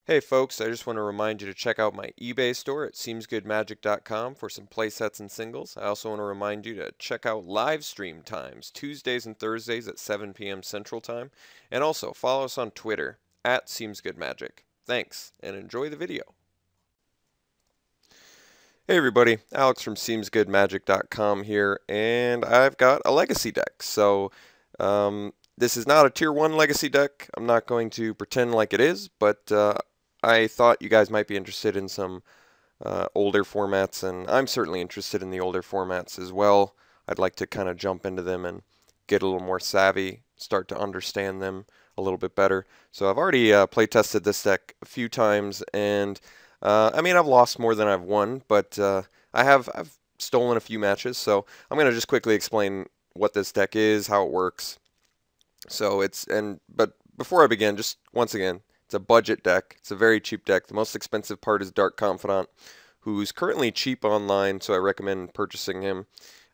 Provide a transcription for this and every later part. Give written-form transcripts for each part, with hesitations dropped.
Hey folks, I just want to remind you to check out my eBay store at SeemsGoodMagic.com for some playsets and singles. I also want to remind you to check out live stream times, Tuesdays and Thursdays at 7 p.m. Central Time, and also follow us on Twitter at SeemsGoodMagic. Thanks, and enjoy the video. Hey everybody, Alex from SeemsGoodMagic.com here, and I've got a legacy deck. This is not a Tier 1 legacy deck. I'm not going to pretend like it is, but I thought you guys might be interested in some older formats, and I'm certainly interested in the older formats as well. I'd like to kind of jump into them and get a little more savvy, start to understand them a little bit better. So I've already play tested this deck a few times, and I mean, I've lost more than I've won, but I've stolen a few matches. So I'm going to just quickly explain what this deck is, how it works. But before I begin, just once again, it's a budget deck. It's a very cheap deck. The most expensive part is Dark Confidant, who's currently cheap online, so I recommend purchasing him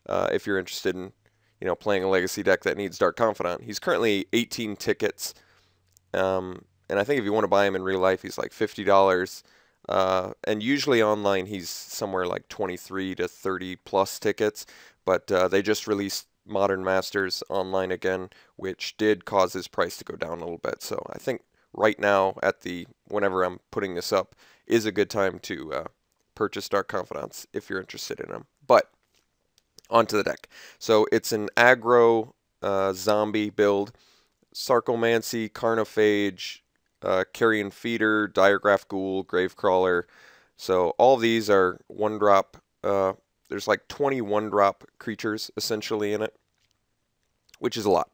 if you're interested in, playing a legacy deck that needs Dark Confidant. He's currently 18 tickets, and I think if you want to buy him in real life, he's like $50. And usually online, he's somewhere like 23 to 30 plus tickets, but they just released Modern Masters online again, which did cause his price to go down a little bit. So I think right now whenever I'm putting this up is a good time to purchase Dark Confidants if you're interested in them. But onto the deck. So it's an aggro zombie build. Sarcomancy, Carnophage, Carrion Feeder, Diregraph Ghoul, Gravecrawler. So all these are 1-drop. There's like 20 1-drop creatures essentially in it, which is a lot.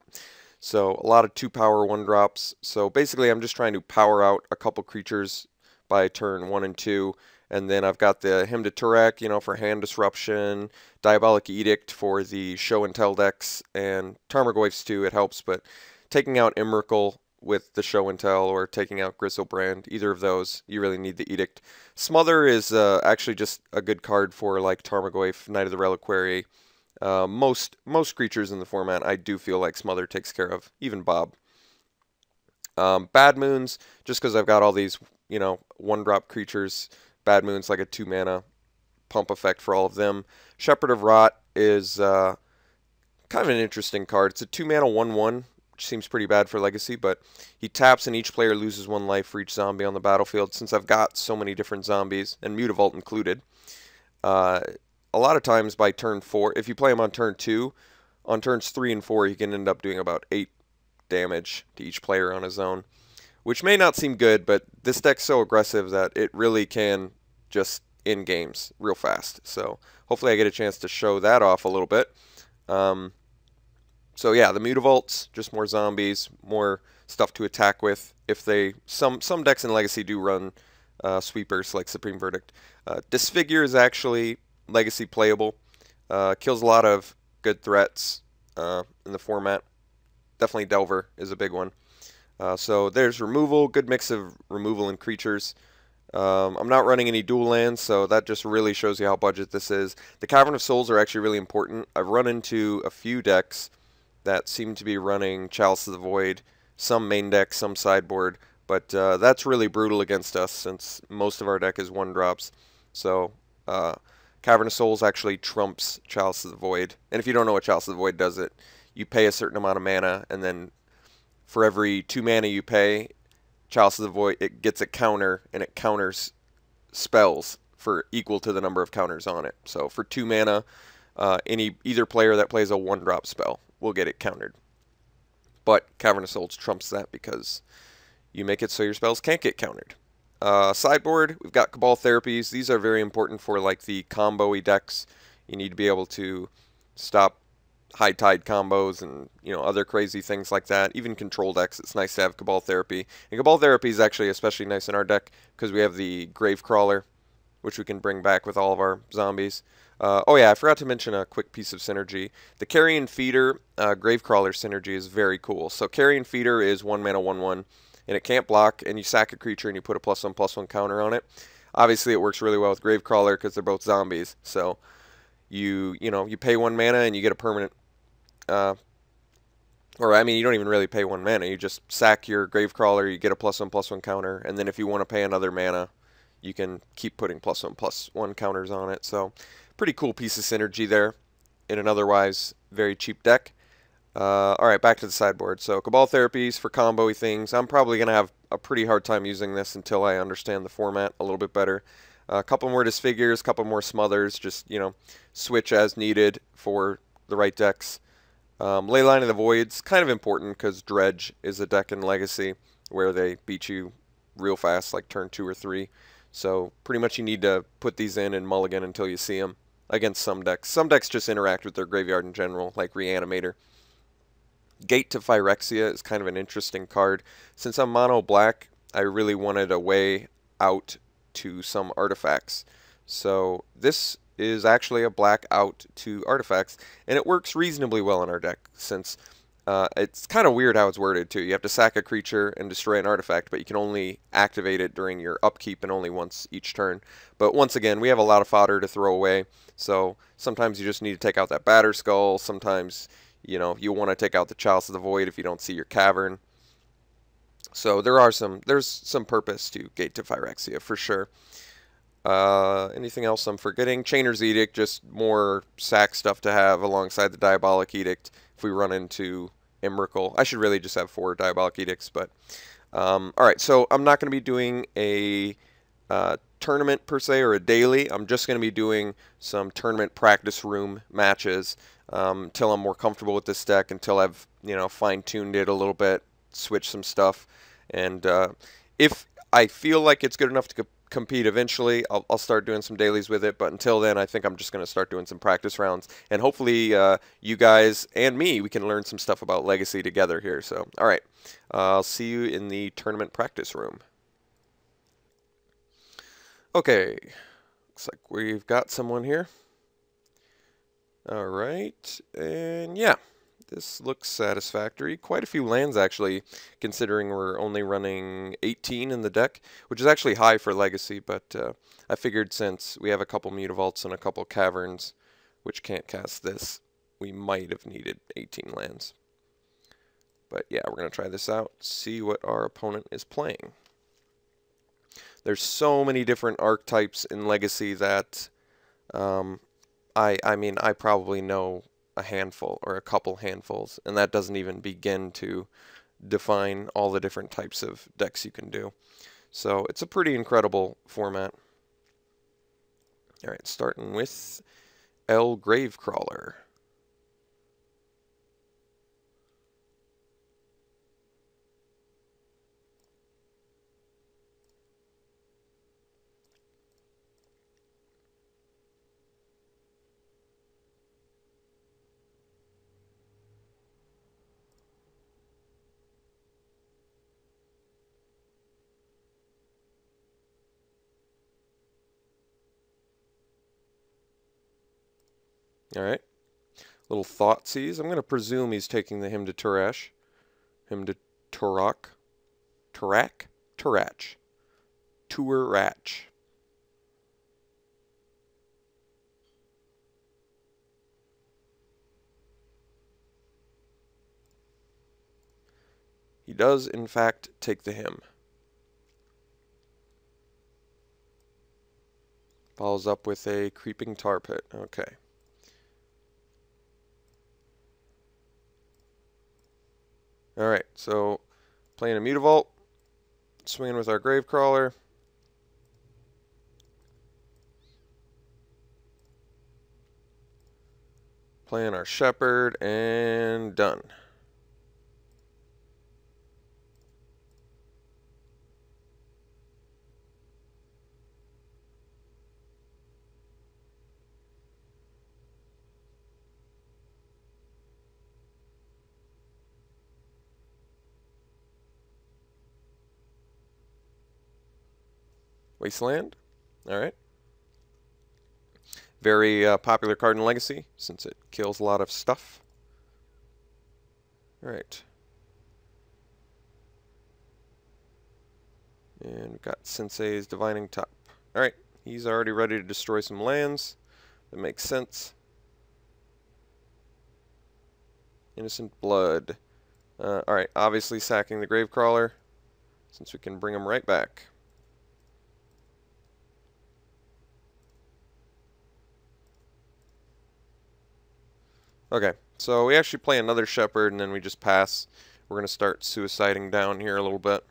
So a lot of 2-power 1-drops. So basically I'm just trying to power out a couple creatures by turn 1 and 2. And then I've got the Hymn to Turek, for hand disruption, Diabolic Edict for the show and tell decks, and Tarmogoyfs too, it helps, but taking out Emrakul with the show and tell or taking out Griselbrand, either of those, you really need the Edict. Smother is actually just a good card for like Tarmogoyf, Knight of the Reliquary. Most creatures in the format I do feel like Smother takes care of, even Bob. Bad Moons, just because I've got all these, 1-drop creatures. Bad Moon's like a 2-mana pump effect for all of them. Shepherd of Rot is kind of an interesting card. It's a 2-mana 1/1, which seems pretty bad for Legacy, but he taps and each player loses 1 life for each zombie on the battlefield. Since I've got so many different zombies, and Mutavault included, a lot of times by turn 4, if you play him on turn 2, on turns 3 and 4, he can end up doing about 8 damage to each player on his own, which may not seem good, but this deck's so aggressive that it really can just end games real fast. So hopefully I get a chance to show that off a little bit. So yeah, the Mutavaults, just more zombies, more stuff to attack with. Some decks in Legacy do run sweepers like Supreme Verdict. Disfigure is actually Legacy playable. Kills a lot of good threats in the format. Definitely Delver is a big one. So there's removal, good mix of removal and creatures. I'm not running any dual lands, so that just really shows you how budget this is. The Cavern of Souls are actually really important. I've run into a few decks that seem to be running Chalice of the Void, some main deck, some sideboard, but that's really brutal against us since most of our deck is 1-drops. So Cavern of Souls actually trumps Chalice of the Void. And if you don't know what Chalice of the Void does, you pay a certain amount of mana, and then for every 2 mana you pay, Chalice of the Void, it gets a counter, and it counters spells for equal to the number of counters on it. So for 2 mana, either player that plays a 1-drop spell will get it countered. But Cavern of Souls trumps that because you make it so your spells can't get countered. Sideboard, we've got Cabal Therapies. These are very important for like the combo-y decks. You need to be able to stop high tide combos and other crazy things like that. Even control decks, it's nice to have Cabal Therapy. And Cabal Therapy is actually especially nice in our deck because we have the Gravecrawler, which we can bring back with all of our zombies. Oh yeah, I forgot to mention a quick piece of synergy. The Carrion Feeder Gravecrawler synergy is very cool. So Carrion Feeder is 1 mana 1/1, and it can't block, and you sack a creature and you put a +1/+1 counter on it. Obviously it works really well with Gravecrawler because they're both zombies. So you pay 1 mana and you get a permanent Or, I mean, you don't even really pay 1 mana. You just sack your Gravecrawler, you get a +1/+1 counter, and then if you want to pay another mana, you can keep putting +1/+1 counters on it. So, pretty cool piece of synergy there in an otherwise very cheap deck. Alright, back to the sideboard. So, Cabal Therapies for combo-y things. I'm probably going to have a pretty hard time using this until I understand the format a little bit better. A couple more Disfigures, a couple more Smothers, just, you know, switch as needed for the right decks. Leyline of the Void's kind of important because Dredge is a deck in Legacy where they beat you real fast, like turn 2 or 3. So pretty much you need to put these in and mulligan until you see them against some decks. Some decks just interact with their graveyard in general, like Reanimator. Gate to Phyrexia is kind of an interesting card. Since I'm mono black, I really wanted a way out to some artifacts. So this is actually a black out to artifacts, and it works reasonably well in our deck since it's kind of weird how it's worded too. You have to sack a creature and destroy an artifact, but you can only activate it during your upkeep and only once each turn. But once again, we have a lot of fodder to throw away, so sometimes you just need to take out that Batter Skull. Sometimes, you know, you want to take out the Chalice of the Void if you don't see your cavern. So there's some purpose to Gate to Phyrexia for sure. Anything else I'm forgetting? Chainer's Edict, just more sack stuff to have alongside the Diabolic Edict if we run into Emrakul. I should really just have 4 Diabolic Edicts, but alright, so I'm not going to be doing a tournament per se or a daily. I'm just going to be doing some tournament practice room matches until I'm more comfortable with this deck, until I've, you know, fine-tuned it a little bit, switched some stuff, and if I feel like it's good enough to compete eventually, I'll start doing some dailies with it, but until then I think I'm just going to start doing some practice rounds, and hopefully you guys and me, we can learn some stuff about Legacy together here. So alright, I'll see you in the tournament practice room. Okay, looks like we've got someone here. Alright, and yeah, this looks satisfactory. Quite a few lands, actually, considering we're only running 18 in the deck, which is actually high for Legacy, but I figured since we have a couple Mutavaults and a couple Caverns, which can't cast this, we might have needed 18 lands. But yeah, we're going to try this out, see what our opponent is playing. There's so many different archetypes in Legacy that I mean, I probably know a handful or a couple handfuls, and that doesn't even begin to define all the different types of decks you can do. So it's a pretty incredible format. Alright, starting with El Gravecrawler. Alright, little Thoughtseize. I'm going to presume he's taking the Hymn to Turash. Hymn to Turok. Turak? Turach. Turach. He does, in fact, take the Hymn. Follows up with a Creeping Tar Pit. Okay. Alright, so playing a Mutavault, swinging with our Gravecrawler. Playing our Shepherd, and done. Wasteland. Alright. Very popular card in Legacy, since it kills a lot of stuff. Alright. And we've got Sensei's Divining Top. Alright, he's already ready to destroy some lands. That makes sense. Innocent Blood. Alright, obviously sacking the Gravecrawler, since we can bring him right back. Okay, so we actually play another Shepherd, and then we just pass. We're going to start suiciding down here a little bit.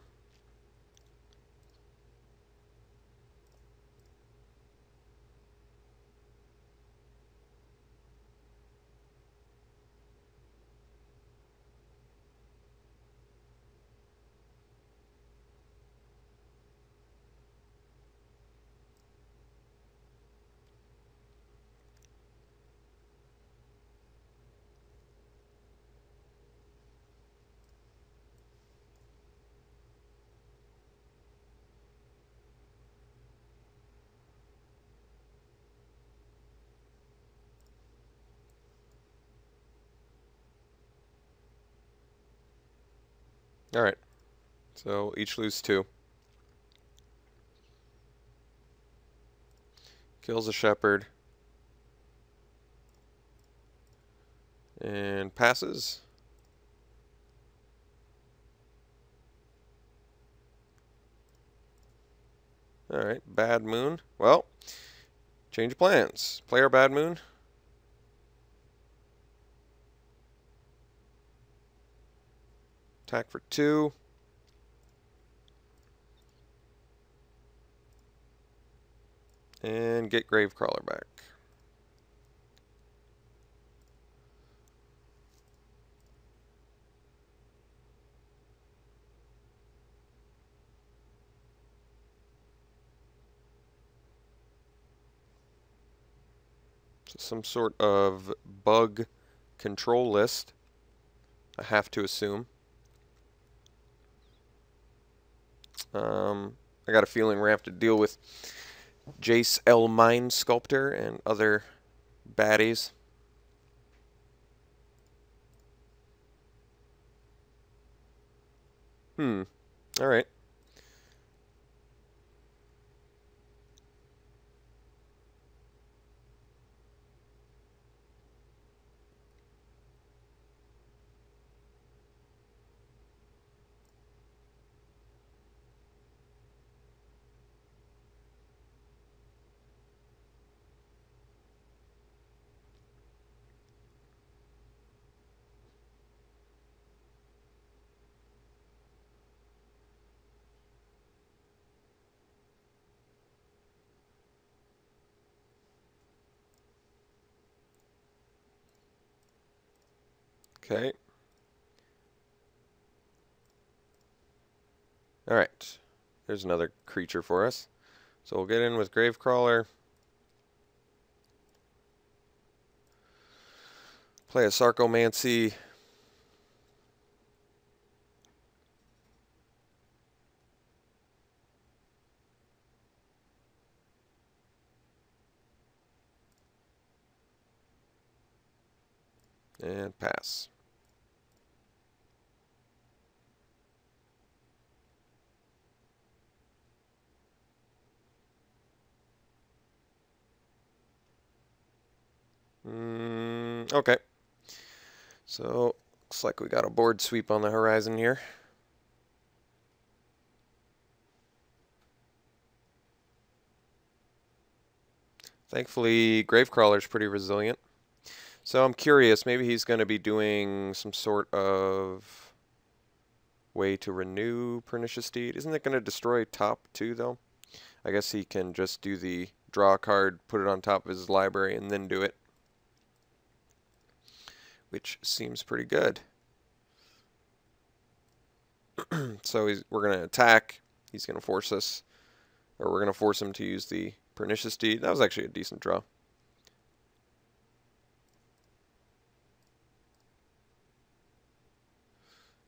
Alright, so each lose 2. Kills a Shepherd. And passes. Alright, Bad Moon. Well, change of plans. Play our Bad Moon. Attack for 2. And get Gravecrawler back. So some sort of bug control list, I have to assume. I got a feeling we're going to have to deal with Jace L. Mind Sculptor and other baddies. Alright. Okay. Alright. There's another creature for us. So we'll get in with Gravecrawler. Play a Sarcomancy. And pass. Okay. So, looks like we got a board sweep on the horizon here. Thankfully, Gravecrawler's pretty resilient. So I'm curious, maybe he's going to be doing some sort of way to renew Pernicious Deed. Isn't it going to destroy top 2, though? I guess he can just do the draw a card, put it on top of his library, and then do it. Which seems pretty good. So we're going to attack. He's going to force us, or we're going to force him to use the Pernicious Deed. That was actually a decent draw.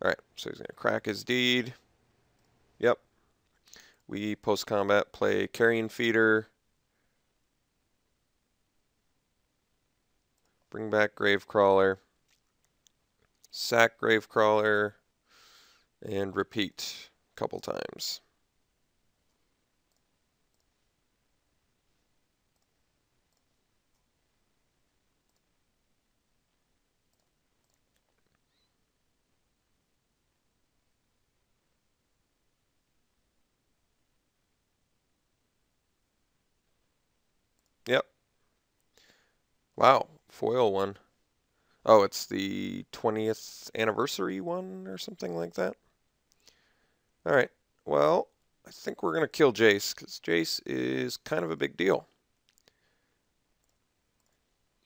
Alright, so he's going to crack his deed. Yep. We, post-combat, play Carrion Feeder. Bring back Gravecrawler. Sack Gravecrawler. And repeat a couple times. Yep. Wow, foil one. Oh, it's the 20th anniversary one or something like that. Alright, well, I think we're going to kill Jace, because Jace is kind of a big deal.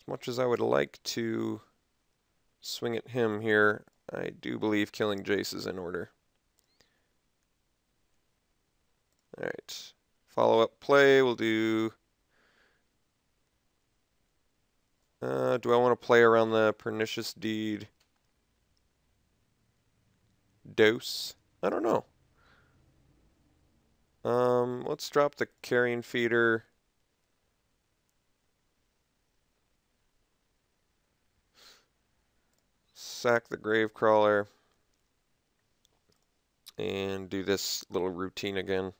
As much as I would like to swing at him here, I do believe killing Jace is in order. Alright, follow-up play, we'll do... do I want to play around the Pernicious Deed dose? I don't know. Let's drop the Carrion Feeder. Sack the Gravecrawler. And do this little routine again.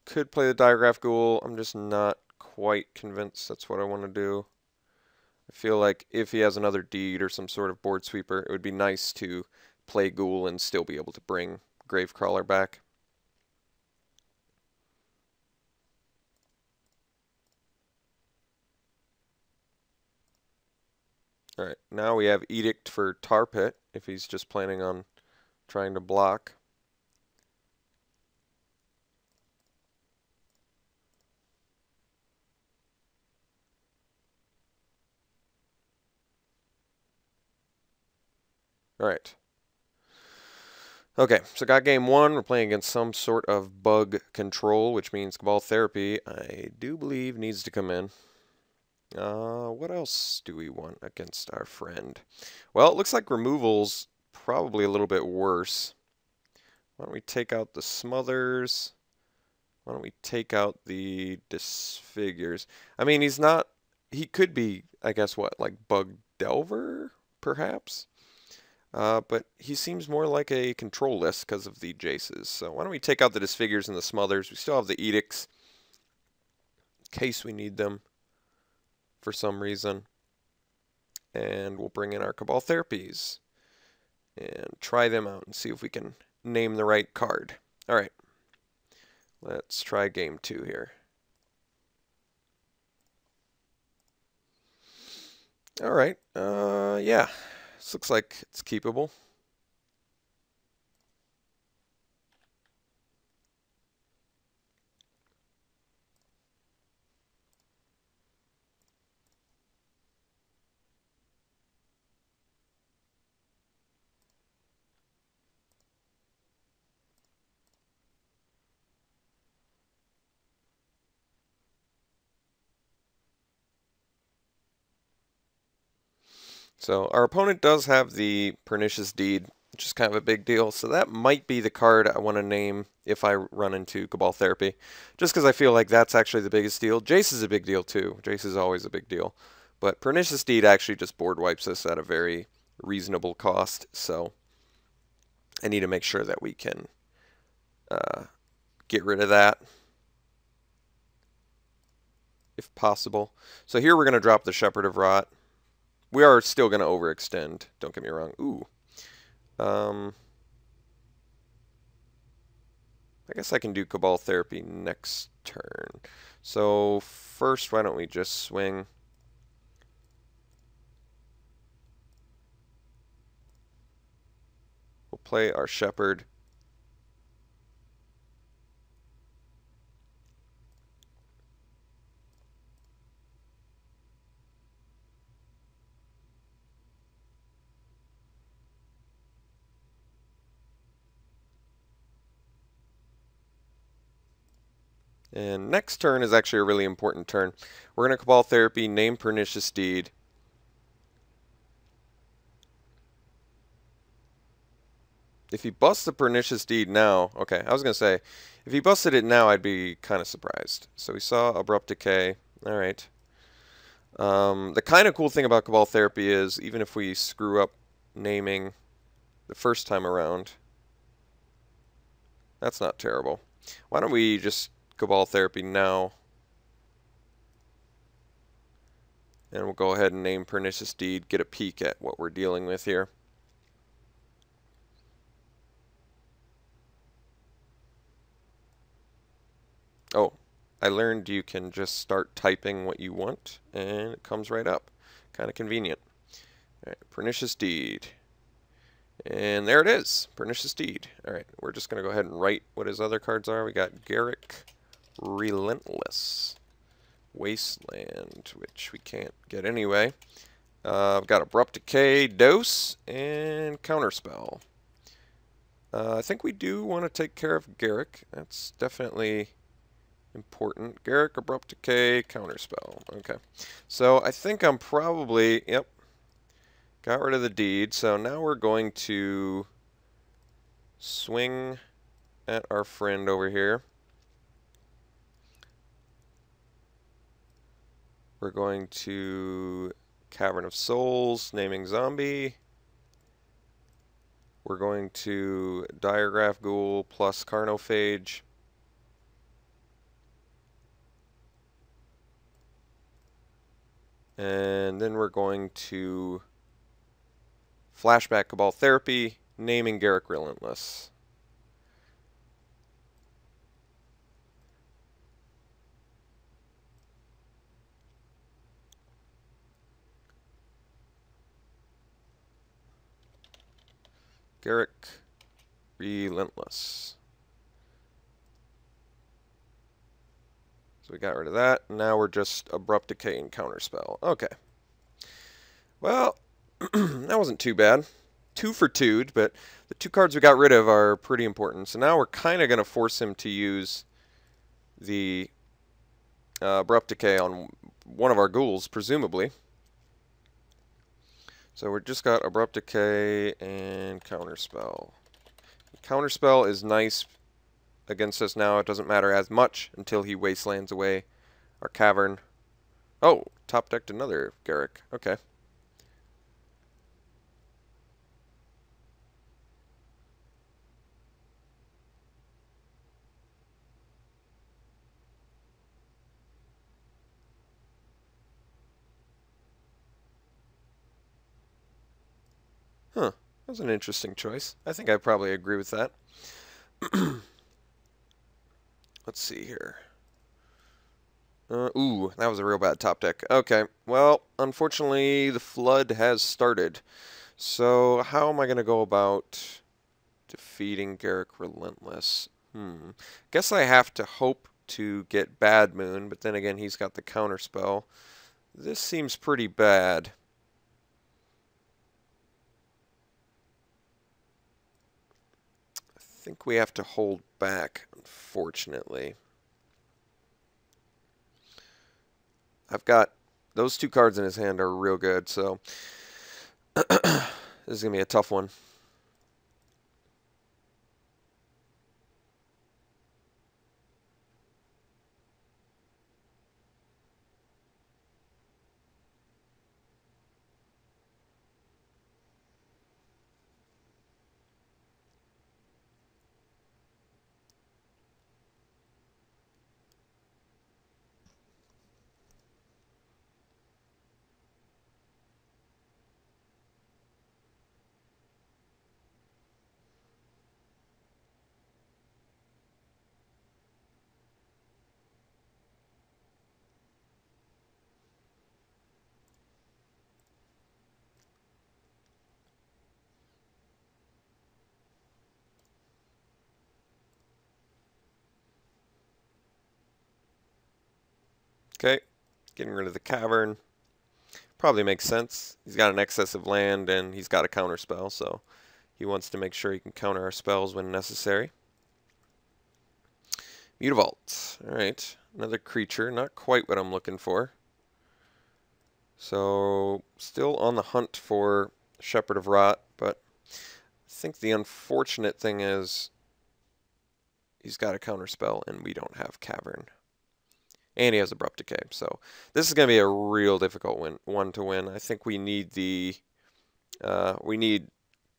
Could play the Diagraph Ghoul. I'm just not quite convinced that's what I want to do. I feel like if he has another deed or some sort of board sweeper, it would be nice to play Ghoul and still be able to bring Gravecrawler back. Alright, now we have Edict for Tar Pit, if he's just planning on trying to block. Alright. Okay, so got game one. We're playing against some sort of bug control, which means Cabal Therapy, I do believe, needs to come in. What else do we want against our friend? Well, it looks like removal's probably a little bit worse. Why don't we take out the Smothers? Why don't we take out the Disfigures? I mean, he's not... He could be, I guess, what, like Bug Delver, perhaps? But he seems more like a control list because of the Jaces. So why don't we take out the Disfigures and the Smothers? We still have the Edicts in case we need them for some reason. And we'll bring in our Cabal Therapies and try them out and see if we can name the right card. Alright, let's try game two here. Alright, yeah, this looks like it's keepable. So our opponent does have the Pernicious Deed, which is kind of a big deal. So that might be the card I want to name if I run into Cabal Therapy. Just because I feel like that's actually the biggest deal. Jace is a big deal too. Jace is always a big deal. But Pernicious Deed actually just board wipes us at a very reasonable cost. So I need to make sure that we can get rid of that if possible. So here we're going to drop the Shepherd of Rot. We are still going to overextend, don't get me wrong. Ooh. I guess I can do Cabal Therapy next turn. So first, why don't we just swing? We'll play our Shepherd. And next turn is actually a really important turn. We're going to Cabal Therapy, name Pernicious Deed. If he busts the Pernicious Deed now, okay, I was going to say, if he busted it now, I'd be kind of surprised. So we saw Abrupt Decay. All right. The kind of cool thing about Cabal Therapy is, even if we screw up naming the first time around, that's not terrible. Why don't we just Cabal Therapy now? And we'll go ahead and name Pernicious Deed, get a peek at what we're dealing with here. Oh, I learned you can just start typing what you want, and it comes right up. Kind of convenient. All right, Pernicious Deed. And there it is, Pernicious Deed. All right, we're just going to go ahead and write what his other cards are. We got Garrick Relentless. Wasteland, which we can't get anyway. I've got Abrupt Decay, Dose, and Counterspell. I think we do want to take care of Garrick. That's definitely important. Garrick, Abrupt Decay, Counterspell. Okay. So I think I'm probably, yep, got rid of the deed. So now we're going to swing at our friend over here. We're going to Cavern of Souls, naming zombie. We're going to Diregraph Ghoul plus Carnophage. And then we're going to Flashback Cabal Therapy, naming Garrick Relentless. Garrick Relentless. So we got rid of that. Now we're just Abrupt Decay and Counterspell. Okay. Well, that wasn't too bad. 2 for 2'd, but the 2 cards we got rid of are pretty important. So now we're kind of going to force him to use the Abrupt Decay on one of our ghouls, presumably. So we're just got Abrupt Decay and Counterspell. Counterspell is nice against us now. It doesn't matter as much until he wastelands away our cavern. Oh, top decked another Garrick. Okay. Huh. That was an interesting choice. I think I probably agree with that. Let's see here. Ooh, that was a real bad top deck. Okay, well, unfortunately, the flood has started. So, how am I going to go about defeating Garrick Relentless? Guess I have to hope to get Bad Moon, but then again, he's got the counterspell. This seems pretty bad. I think we have to hold back, unfortunately. I've got those 2 cards in his hand are real good, so this is going to be a tough one. Okay, getting rid of the cavern. Probably makes sense. He's got an excess of land and he's got a counter spell, so he wants to make sure he can counter our spells when necessary. Mutavault. Alright, another creature. Not quite what I'm looking for. So, still on the hunt for Shepherd of Rot, but I think the unfortunate thing is he's got a counter spell and we don't have Cavern. And he has Abrupt Decay. So this is going to be a real difficult one to win. I think we need the we need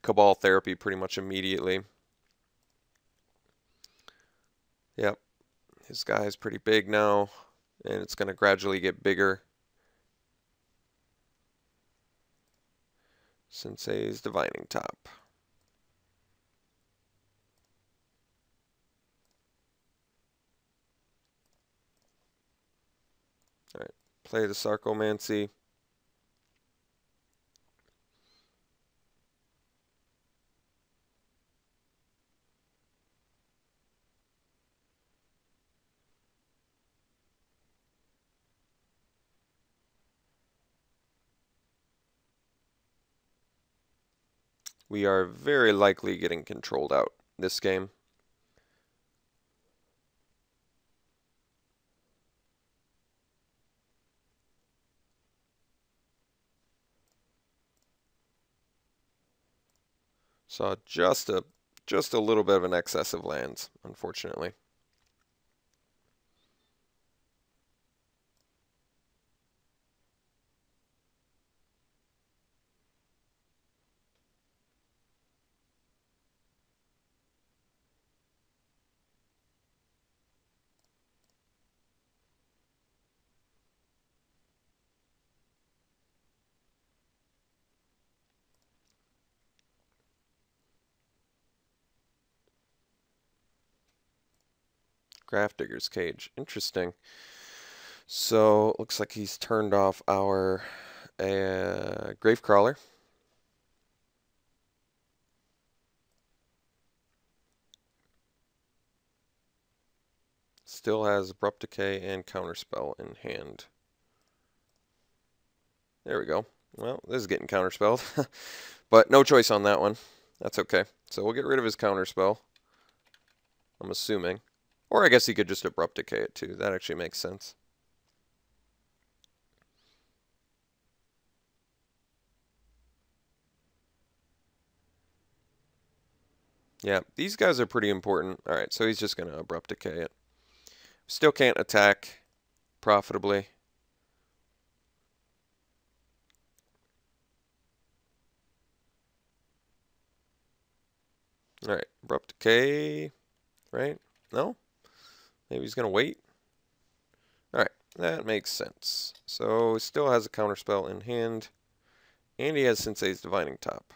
Cabal Therapy pretty much immediately. Yep, his guy is pretty big now, and it's going to gradually get bigger. Sensei's Divining Top. Play the Sarcomancy. We are very likely getting controlled out this game. Saw just a little bit of an excess of lands, unfortunately. Grafdigger's Cage. Interesting. So, looks like he's turned off our Gravecrawler. Still has Abrupt Decay and Counterspell in hand. There we go. Well, this is getting counterspelled. But no choice on that one. That's okay. So we'll get rid of his Counterspell. I'm assuming. Or I guess he could just Abrupt Decay it too. That actually makes sense. Yeah, these guys are pretty important. Alright, so he's just going to Abrupt Decay it. Still can't attack profitably. Alright, Abrupt Decay. Right? No? Maybe he's going to wait. Alright, that makes sense. So he still has a Counterspell in hand. And he has Sensei's Divining Top.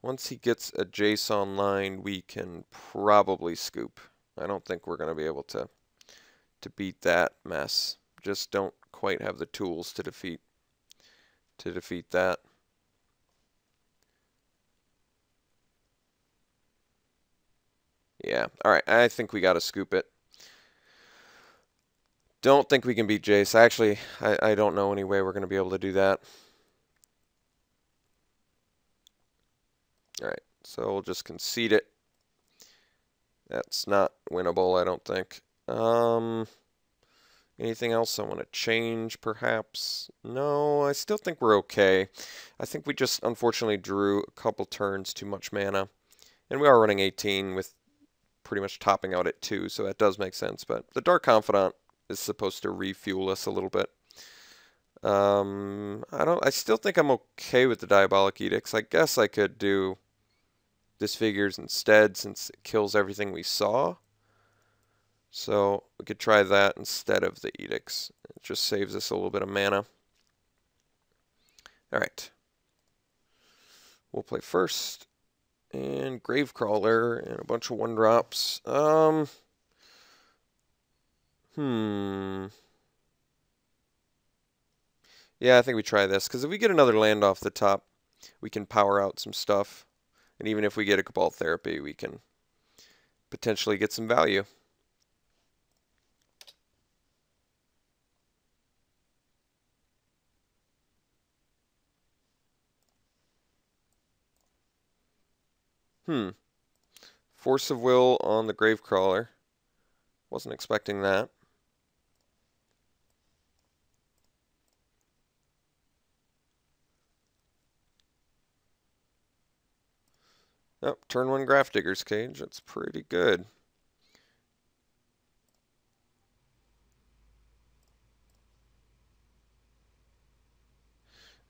Once he gets a Jace online, we can probably scoop. I don't think we're going to be able to beat that mess. Just don't quite have the tools to defeat that. Yeah. All right. I think we got to scoop it. Don't think we can beat Jace. Actually, I don't know any way we're going to be able to do that. All right. So we'll just concede it. That's not winnable, I don't think. Anything else I want to change, perhaps? No, I still think we're okay. I think we just unfortunately drew a couple turns too much mana. And we are running 18 with pretty much topping out at 2, so that does make sense. But the Dark Confidant is supposed to refuel us a little bit. I still think I'm okay with the Diabolic Edicts. I guess I could do Disfigures instead, since it kills everything we saw. So we could try that instead of the Edicts. It just saves us a little bit of mana. Alright. We'll play first. And Gravecrawler and a bunch of 1-drops. Yeah, I think we try this. Because if we get another land off the top, we can power out some stuff. And even if we get a Cabal Therapy, we can potentially get some value. Force of Will on the Gravecrawler. Wasn't expecting that. Oh, turn 1 Grafdigger's Cage. That's pretty good.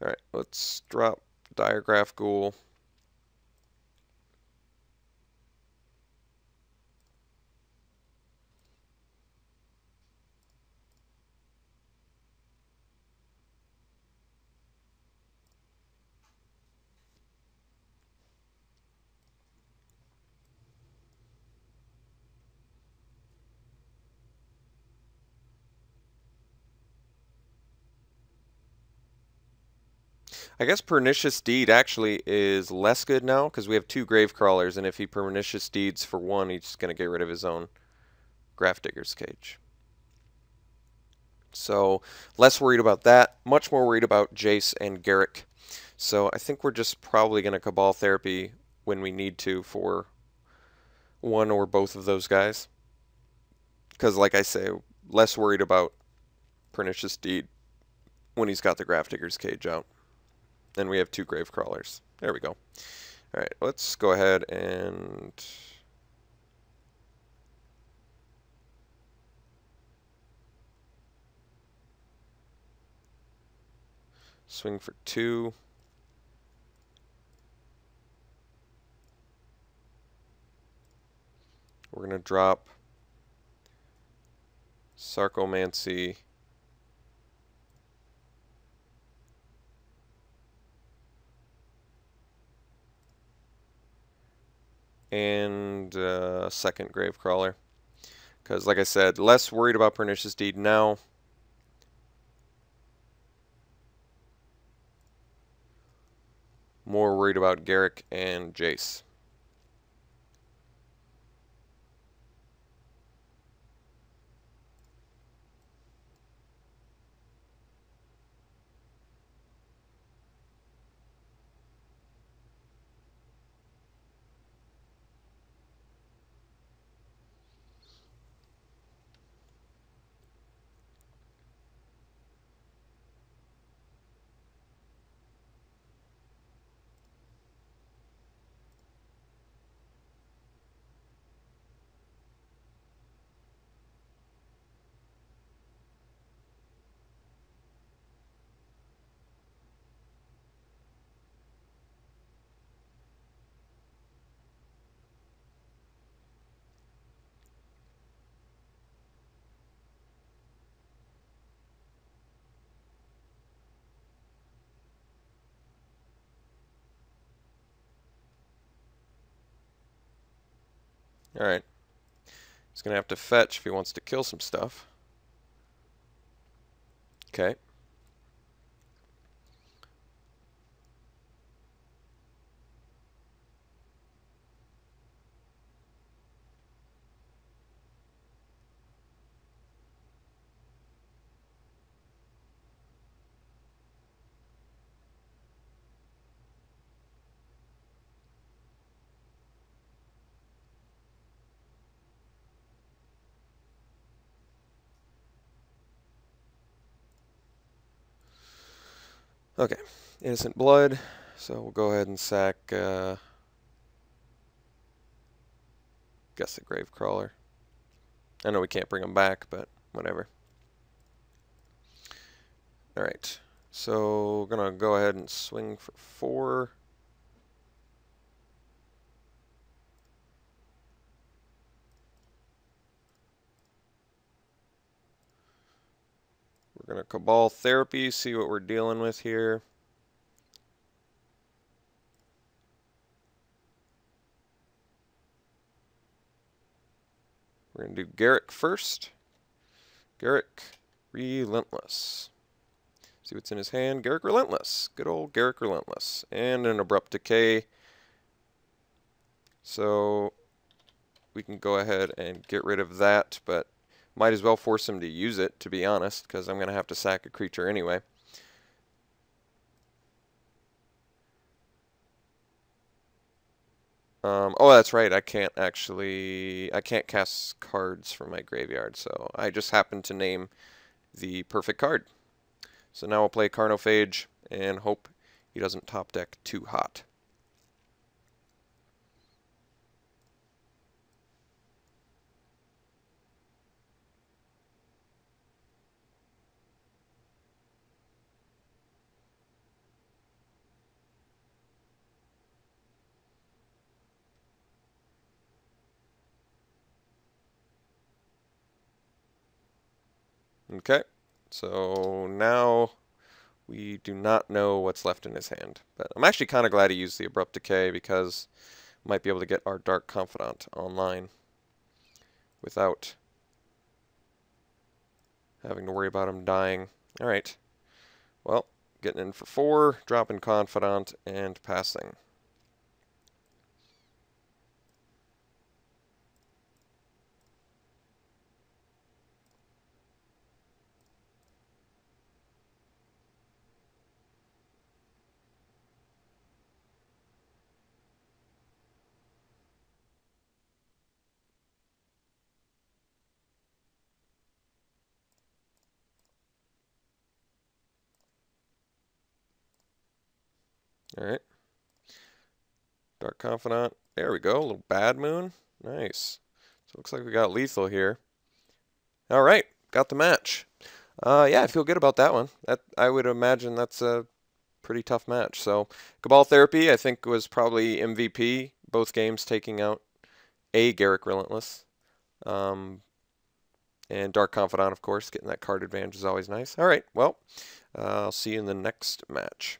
Alright, let's drop Diregraph Ghoul. I guess Pernicious Deed actually is less good now because we have 2 Grave Crawlers, and if he Pernicious Deeds for 1, he's going to get rid of his own Grafdigger's Cage. So less worried about that, much more worried about Jace and Garrick. So I think we're just probably going to Cabal Therapy when we need to for one or both of those guys. Because like I say, less worried about Pernicious Deed when he's got the Grafdigger's Cage out. And we have 2 Grave Crawlers. There we go. Alright, let's go ahead and swing for 2. We're going to drop Sarcomancy and second Grave Crawler. Because, like I said, less worried about Pernicious Deed now. More worried about Garrick and Jace. Alright. He's going to have to fetch if he wants to kill some stuff. Okay. Okay. Innocent Blood. So we'll go ahead and sack guess the Grave Crawler. I know we can't bring him back, but whatever. Alright. So we're going to go ahead and swing for 4. We're going to Cabal Therapy, see what we're dealing with here. We're going to do Garrick first. Garrick Relentless. See what's in his hand. Garrick Relentless. Good old Garrick Relentless. And an Abrupt Decay. So we can go ahead and get rid of that, but might as well force him to use it, to be honest, because I'm going to have to sack a creature anyway. Oh, that's right. I can't cast cards from my graveyard, so I just happened to name the perfect card. So now we'll play Carnophage and hope he doesn't top deck too hot. Okay, so now we do not know what's left in his hand. But I'm actually kind of glad he used the Abrupt Decay because we might be able to get our Dark Confidant online without having to worry about him dying. Alright, well, getting in for 4, dropping Confidant, and passing. All right. Dark Confidant. There we go. A little Bad Moon. Nice. So it looks like we got lethal here. All right. Got the match. Yeah, I feel good about that one. I would imagine that's a pretty tough match. So Cabal Therapy, I think, was probably MVP. Both games taking out a Garrick Relentless. And Dark Confidant, of course. Getting that card advantage is always nice. All right. Well, I'll see you in the next match.